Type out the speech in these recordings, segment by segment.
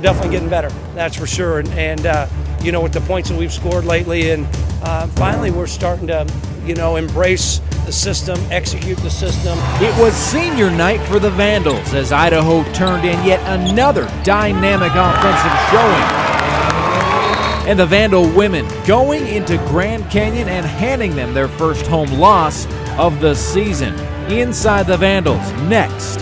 Definitely getting better, that's for sure. And with the points that we've scored lately, and finally we're starting to, embrace the system, execute the system. It was senior night for the Vandals as Idaho turned in yet another dynamic offensive showing. And the Vandal women going into Grand Canyon and handing them their first home loss of the season. Inside the Vandals, next.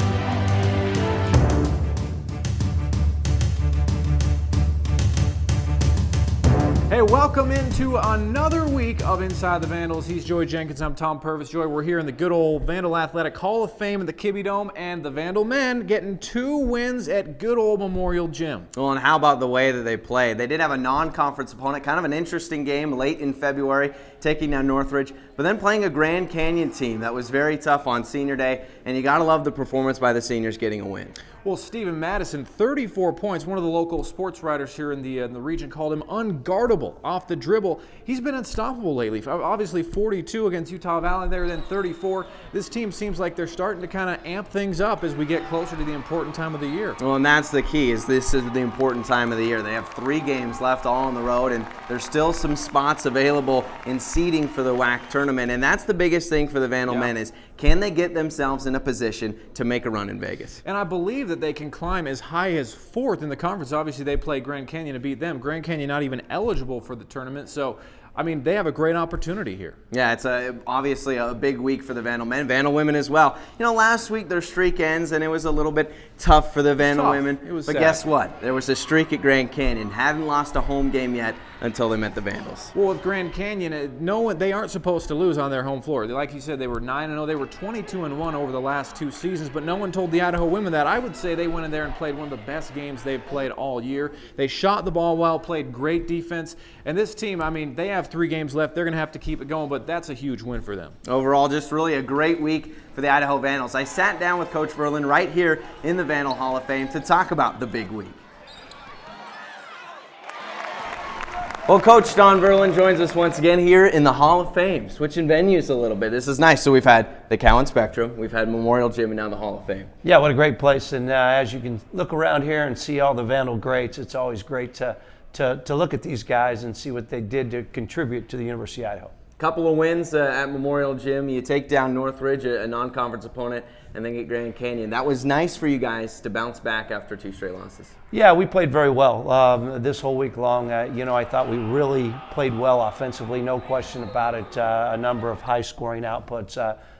Hey, welcome into another week of Inside the Vandals. He's Joey Jenkins. I'm Tom Purvis. Joey, we're here in the good old Vandal Athletic Hall of Fame in the Kibbe Dome, and the Vandal men getting 2 wins at good old Memorial Gym. Well, and how about the way that they played? They did have a non-conference opponent, kind of an interesting game late in February, taking down Northridge, but then playing a Grand Canyon team that was very tough on senior day, and you got to love the performance by the seniors getting a win. Well, Stephen Madison, 34 points. One of the local sports writers here in the region called him unguardable off the dribble. He's been unstoppable lately. Obviously 42 against Utah Valley there, then 34. This team seems like they're starting to kind of amp things up as we get closer to the important time of the year. Well, and that's the key, is this is the important time of the year. They have 3 games left all on the road, and there's still some spots available in seeding for the WAC tournament, and that's the biggest thing for the Vandal men is, can they get themselves in a position to make a run in Vegas? And I believe that they can climb as high as 4th in the conference. Obviously, they play Grand Canyon to beat them. Grand Canyon not even eligible for the tournament. So, I mean, they have a great opportunity here. Yeah, it's obviously a big week for the Vandal men, Vandal women as well. Last week their streak ends, and it was a little bit tough for the Vandal women. It was but sad. Guess what? There was a streak at Grand Canyon. Haven't lost a home game yet until they met the Vandals. Well, with Grand Canyon, they aren't supposed to lose on their home floor. Like you said, they were 9-0. They were 22-1 over the last 2 seasons, but no one told the Idaho women that. I would say they went in there and played one of the best games they've played all year. They shot the ball well, played great defense, and this team, I mean, they have 3 games left. They're going to have to keep it going, but that's a huge win for them. Overall, just really a great week for the Idaho Vandals. I sat down with Coach Verlin right here in the Vandal Hall of Fame to talk about the big week. Well, Coach Don Verlin joins us once again here in the Hall of Fame, switching venues a little bit. This is nice. So we've had the Cowan Spectrum, we've had Memorial Gym, and now the Hall of Fame. Yeah, what a great place. And as you can look around here and see all the Vandal greats, it's always great to look at these guys and see what they did to contribute to the University of Idaho. Couple of wins at Memorial Gym. You take down Northridge, a non-conference opponent, and then get Grand Canyon. That was nice for you guys to bounce back after 2 straight losses. Yeah, we played very well this whole week long. I thought we really played well offensively, no question about it. A number of high-scoring outputs.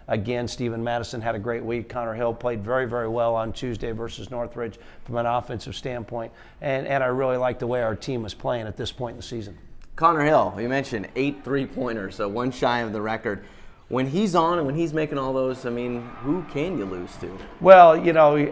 Again, Stephen Madison had a great week. Connor Hill played very, very well on Tuesday versus Northridge from an offensive standpoint. And I really like the way our team was playing at this point in the season. Connor Hill, you mentioned 8 3-pointers, so 1 shy of the record. When he's on and when he's making all those, I mean, who can you lose to? Well,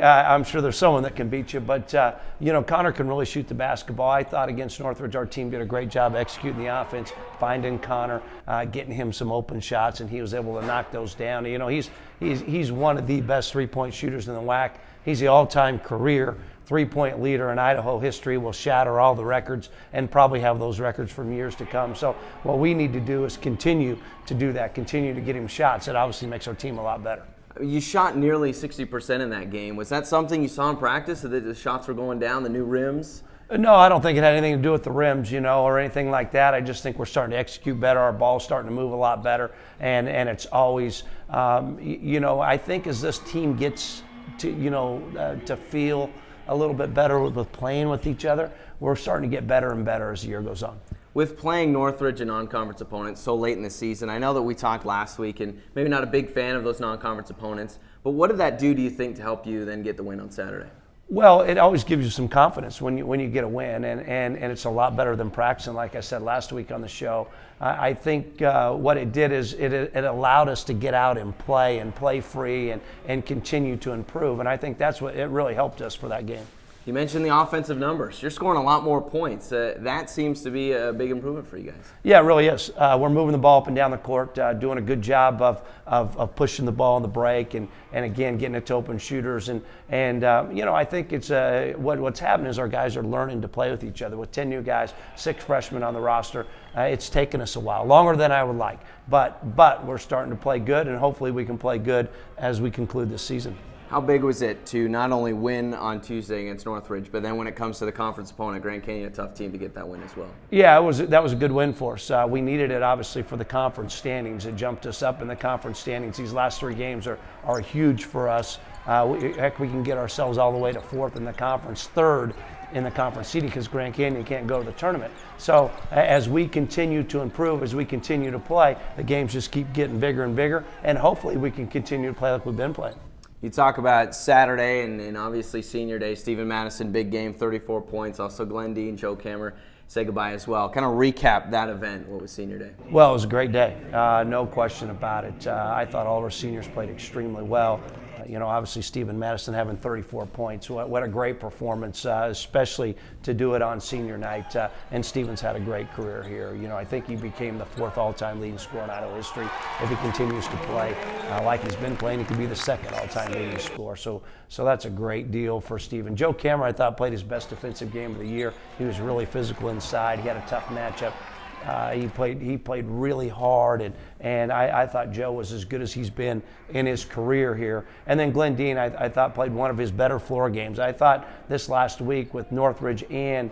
I'm sure there's someone that can beat you, but, Connor can really shoot the basketball. I thought against Northridge, our team did a great job executing the offense, finding Connor, getting him some open shots, and he was able to knock those down. He's one of the best 3-point shooters in the WAC. He's the all-time career 3-point leader in Idaho history, will shatter all the records and probably have those records for years to come. So what we need to do is continue to do that, continue to get him shots. It obviously makes our team a lot better. You shot nearly 60% in that game. Was that something you saw in practice, that the shots were going down, the new rims? No, I don't think it had anything to do with the rims, or anything like that. I just think we're starting to execute better. Our ball's starting to move a lot better. And it's always, I think as this team gets to feel a little bit better with playing with each other, we're starting to get better and better as the year goes on. With playing Northridge and non-conference opponents so late in the season, I know that we talked last week and maybe not a big fan of those non-conference opponents, but what did that do you think, to help you then get the win on Saturday? Well, it always gives you some confidence when you get a win, and it's a lot better than practicing, like I said last week on the show. I think what it did is it allowed us to get out and play free and continue to improve, and I think that's what it really helped us for that game. You mentioned the offensive numbers. You're scoring a lot more points. That seems to be a big improvement for you guys. Yeah, it really is. We're moving the ball up and down the court, doing a good job of pushing the ball on the break and again, getting it to open shooters. I think it's what's happening is our guys are learning to play with each other. With 10 new guys, 6 freshmen on the roster, it's taken us a while, longer than I would like. But we're starting to play good, and hopefully we can play good as we conclude this season. How big was it to not only win on Tuesday against Northridge, but then when it comes to the conference opponent, Grand Canyon, a tough team, to get that win as well? Yeah, that was a good win for us. We needed it, obviously, for the conference standings. It jumped us up in the conference standings. These last 3 games are huge for us. Heck, we can get ourselves all the way to 4th in the conference, 3rd in the conference seeding, because Grand Canyon can't go to the tournament. So as we continue to improve, as we continue to play, the games just keep getting bigger and bigger, and hopefully we can continue to play like we've been playing. You talk about Saturday and obviously Senior Day. Stephen Madison, big game, 34 points. Also Glenn Dean, Joe Kammer say goodbye as well. Kind of recap that event. What was Senior Day? Well, it was a great day. No question about it. I thought all of our seniors played extremely well. Obviously Stephen Madison having 34 points. What a great performance, especially to do it on senior night. And Stephen's had a great career here. I think he became the 4th all-time leading scorer in Idaho history. If he continues to play like he's been playing, he could be the 2nd all-time leading scorer. So that's a great deal for Stephen. Joe Kammer, I thought, played his best defensive game of the year. He was really physical inside. He had a tough matchup. He played really hard, and I thought Joe was as good as he's been in his career here. And then Glenn Dean, I thought, played one of his better floor games. I thought this last week with Northridge and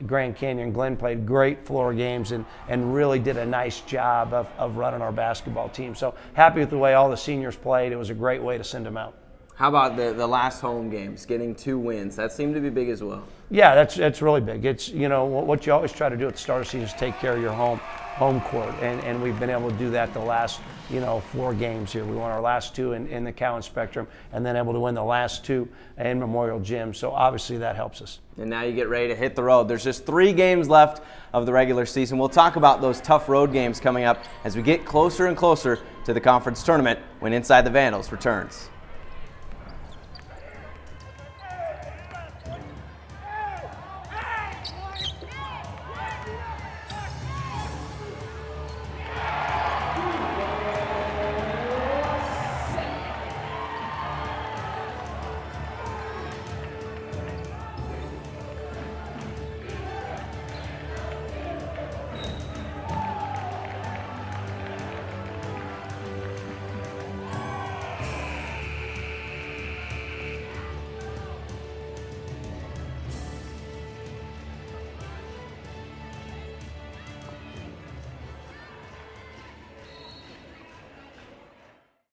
Grand Canyon, Glenn played great floor games and really did a nice job of running our basketball team. So happy with the way all the seniors played. It was a great way to send them out. How about the last home games, getting 2 wins? That seemed to be big as well. Yeah, that's really big. It's, what you always try to do at the start of the season is take care of your home court, and we've been able to do that the last 4 games here. We won our last 2 in the Cowan Spectrum, and then able to win the last 2 in Memorial Gym. So obviously that helps us. And now you get ready to hit the road. There's just 3 games left of the regular season. We'll talk about those tough road games coming up as we get closer and closer to the conference tournament when Inside the Vandals returns.